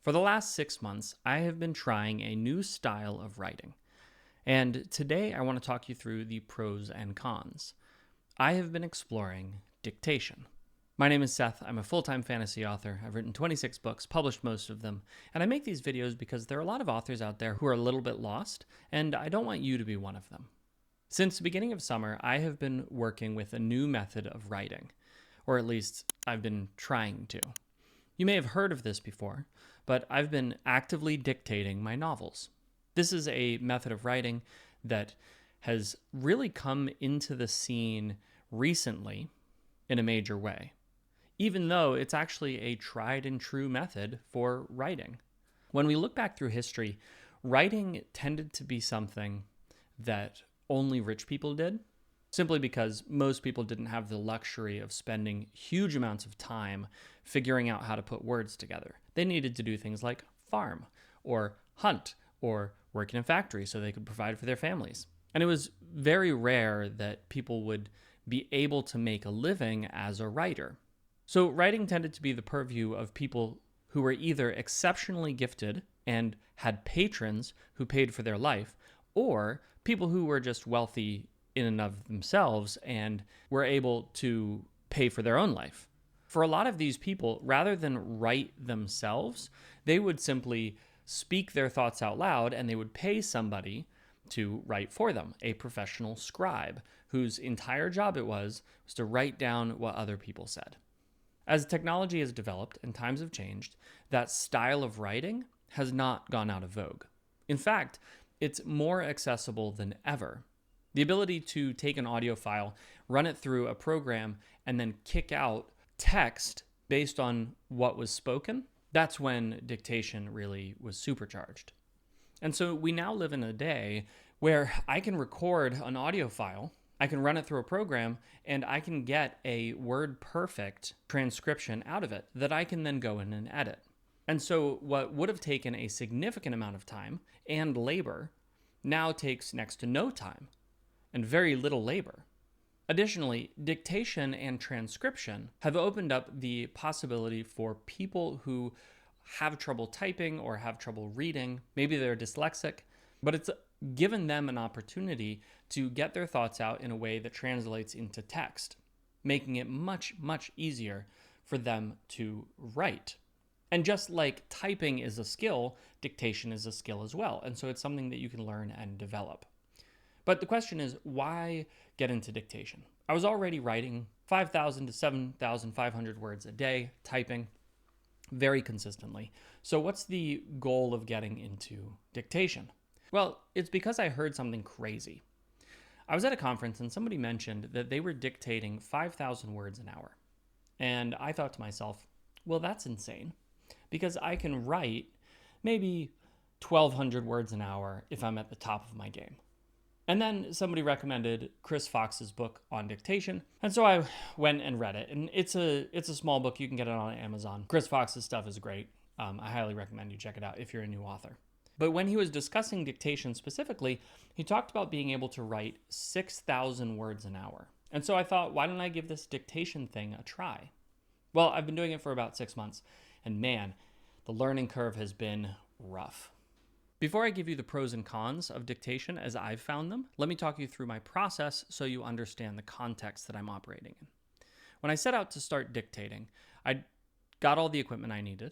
For the last 6 months, I have been trying a new style of writing. And today I want to talk you through the pros and cons. I have been exploring dictation. My name is Seth. I'm a full-time fantasy author. I've written 26 books, published most of them, and I make these videos because there are a lot of authors out there who are a little bit lost, and I don't want you to be one of them. Since the beginning of summer, I have been working with a new method of writing, or at least I've been trying to. You may have heard of this before, but I've been actively dictating my novels. This is a method of writing that has really come into the scene recently in a major way, even though it's actually a tried and true method for writing. When we look back through history, writing tended to be something that only rich people did, simply because most people didn't have the luxury of spending huge amounts of time figuring out how to put words together. They needed to do things like farm, or hunt, or work in a factory so they could provide for their families. And it was very rare that people would be able to make a living as a writer. So writing tended to be the purview of people who were either exceptionally gifted and had patrons who paid for their life, or people who were just wealthy in and of themselves and were able to pay for their own life. For a lot of these people, rather than write themselves, they would simply speak their thoughts out loud and they would pay somebody to write for them, a professional scribe whose entire job it was to write down what other people said. As technology has developed and times have changed, that style of writing has not gone out of vogue. In fact, it's more accessible than ever. The ability to take an audio file, run it through a program, and then kick out text based on what was spoken, that's when dictation really was supercharged. And so we now live in a day where I can record an audio file, I can run it through a program, and I can get a word-perfect transcription out of it that I can then go in and edit. And so what would have taken a significant amount of time and labor now takes next to no time and very little labor. Additionally, dictation and transcription have opened up the possibility for people who have trouble typing or have trouble reading. Maybe they're dyslexic, but it's given them an opportunity to get their thoughts out in a way that translates into text, making it much, much easier for them to write. And just like typing is a skill, dictation is a skill as well. And so it's something that you can learn and develop. But the question is, why get into dictation? I was already writing 5,000 to 7,500 words a day, typing very consistently. So what's the goal of getting into dictation? Well, it's because I heard something crazy. I was at a conference and somebody mentioned that they were dictating 5,000 words an hour. And I thought to myself, well, that's insane, because I can write maybe 1,200 words an hour if I'm at the top of my game. And then somebody recommended Chris Fox's book on dictation. And so I went and read it. And it's a small book. You can get it on Amazon. Chris Fox's stuff is great. I highly recommend you check it out if you're a new author. But when he was discussing dictation specifically, he talked about being able to write 6,000 words an hour. And so I thought, why don't I give this dictation thing a try? Well, I've been doing it for about 6 months. And man, the learning curve has been rough. Before I give you the pros and cons of dictation as I've found them, let me talk you through my process so you understand the context that I'm operating in. When I set out to start dictating, I got all the equipment I needed,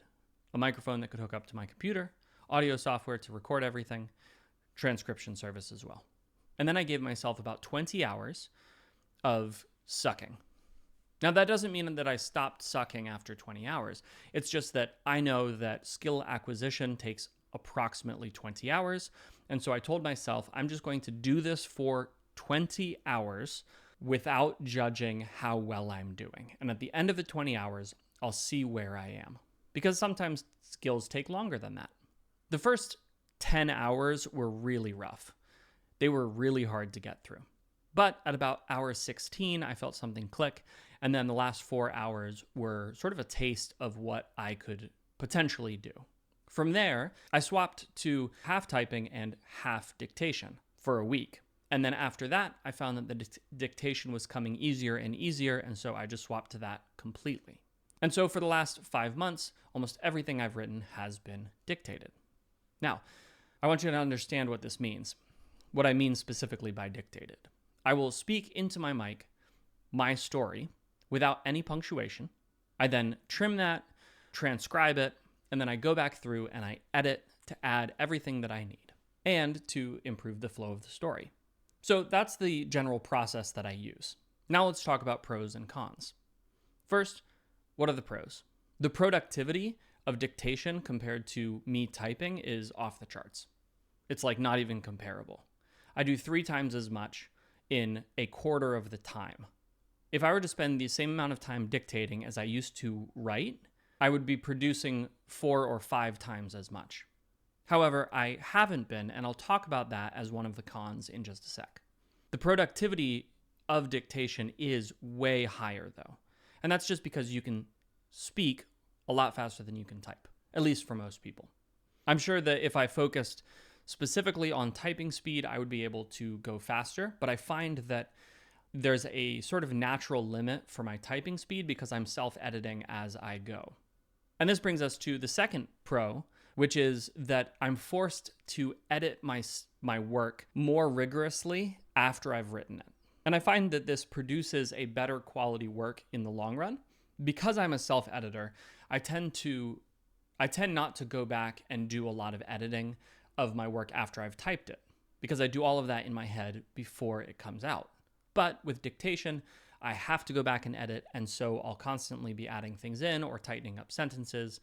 a microphone that could hook up to my computer, audio software to record everything, transcription service as well. And then I gave myself about 20 hours of sucking. Now, that doesn't mean that I stopped sucking after 20 hours. It's just that I know that skill acquisition takes approximately 20 hours. And so I told myself, I'm just going to do this for 20 hours without judging how well I'm doing. And at the end of the 20 hours, I'll see where I am. Because sometimes skills take longer than that. The first 10 hours were really rough. They were really hard to get through. But at about hour 16, I felt something click. And then the last 4 hours were sort of a taste of what I could potentially do. From there, I swapped to half typing and half dictation for a week. And then after that, I found that the dictation was coming easier and easier, and so I just swapped to that completely. And so for the last 5 months, almost everything I've written has been dictated. Now, I want you to understand what this means, what I mean specifically by dictated. I will speak into my mic my story without any punctuation. I then trim that, transcribe it, and then I go back through and I edit to add everything that I need and to improve the flow of the story. So that's the general process that I use. Now let's talk about pros and cons. First, what are the pros? The productivity of dictation compared to me typing is off the charts. It's like not even comparable. I do 3 times as much in a quarter of the time. If I were to spend the same amount of time dictating as I used to write, I would be producing 4 or 5 times as much. However, I haven't been, and I'll talk about that as one of the cons in just a sec. The productivity of dictation is way higher though. And that's just because you can speak a lot faster than you can type, at least for most people. I'm sure that if I focused specifically on typing speed, I would be able to go faster, but I find that there's a sort of natural limit for my typing speed because I'm self-editing as I go. And this brings us to the second pro, which is that I'm forced to edit my work more rigorously after I've written it. And I find that this produces a better quality work in the long run. Because I'm a self-editor, I tend not to go back and do a lot of editing of my work after I've typed it, because I do all of that in my head before it comes out. But with dictation, I have to go back and edit, and so I'll constantly be adding things in or tightening up sentences,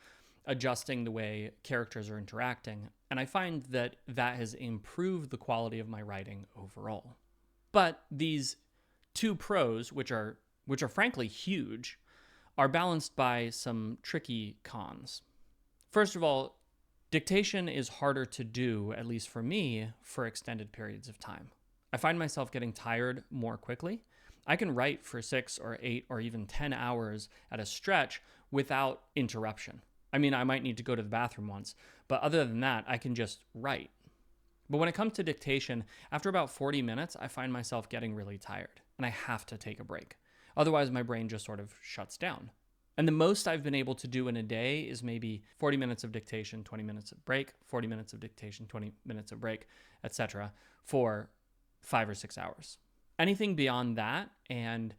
adjusting the way characters are interacting, and I find that that has improved the quality of my writing overall. But these 2 pros, which are frankly huge, are balanced by some tricky cons. First of all, dictation is harder to do, at least for me, for extended periods of time. I find myself getting tired more quickly. I can write for 6 or 8 or even 10 hours at a stretch without interruption. I mean, I might need to go to the bathroom once, but other than that, I can just write. But when it comes to dictation, after about 40 minutes, I find myself getting really tired and I have to take a break. Otherwise, my brain just sort of shuts down. And the most I've been able to do in a day is maybe 40 minutes of dictation, 20 minutes of break, 40 minutes of dictation, 20 minutes of break, etc. for 5 or 6 hours. Anything beyond that, and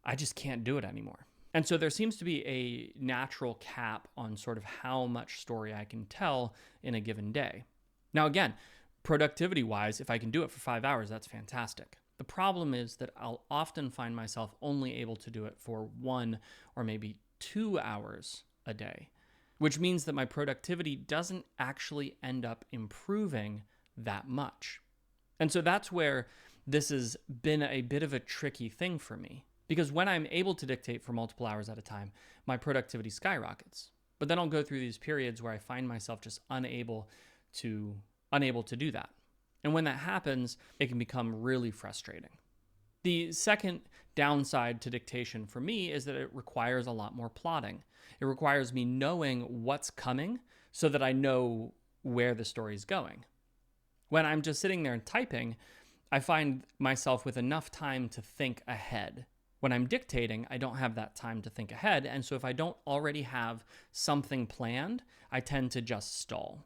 I just can't do it anymore. And so there seems to be a natural cap on sort of how much story I can tell in a given day. Now again, productivity-wise, if I can do it for 5 hours, that's fantastic. The problem is that I'll often find myself only able to do it for 1 or maybe 2 hours a day, which means that my productivity doesn't actually end up improving that much. And so that's where this has been a bit of a tricky thing for me, because when I'm able to dictate for multiple hours at a time, my productivity skyrockets. But then I'll go through these periods where I find myself just unable to do that. And when that happens, it can become really frustrating. The second downside to dictation for me is that it requires a lot more plotting. It requires me knowing what's coming so that I know where the story is going. When I'm just sitting there and typing, I find myself with enough time to think ahead. When I'm dictating, I don't have that time to think ahead, and so if I don't already have something planned, I tend to just stall.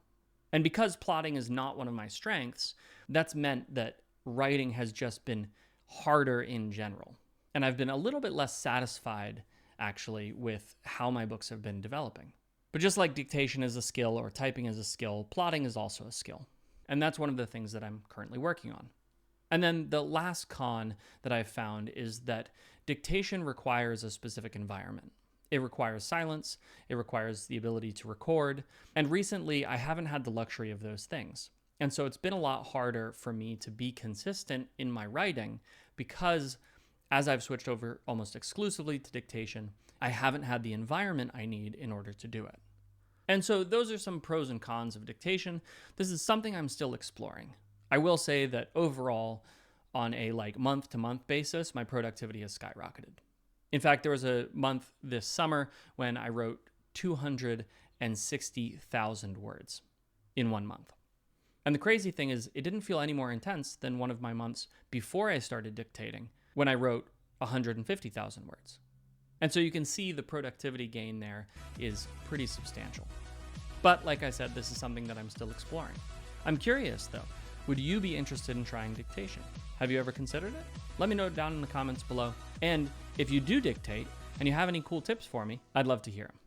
And because plotting is not one of my strengths, that's meant that writing has just been harder in general. And I've been a little bit less satisfied, actually, with how my books have been developing. But just like dictation is a skill or typing is a skill, plotting is also a skill. And that's one of the things that I'm currently working on. And then the last con that I've found is that dictation requires a specific environment. It requires silence, it requires the ability to record, and recently I haven't had the luxury of those things. And so it's been a lot harder for me to be consistent in my writing because as I've switched over almost exclusively to dictation, I haven't had the environment I need in order to do it. And so those are some pros and cons of dictation. This is something I'm still exploring. I will say that overall, on a month-to-month basis, my productivity has skyrocketed. In fact, there was a month this summer when I wrote 260,000 words in 1 month. And the crazy thing is, it didn't feel any more intense than one of my months before I started dictating when I wrote 150,000 words. And so you can see the productivity gain there is pretty substantial. But like I said, this is something that I'm still exploring. I'm curious though, would you be interested in trying dictation? Have you ever considered it? Let me know down in the comments below. And if you do dictate and you have any cool tips for me, I'd love to hear them.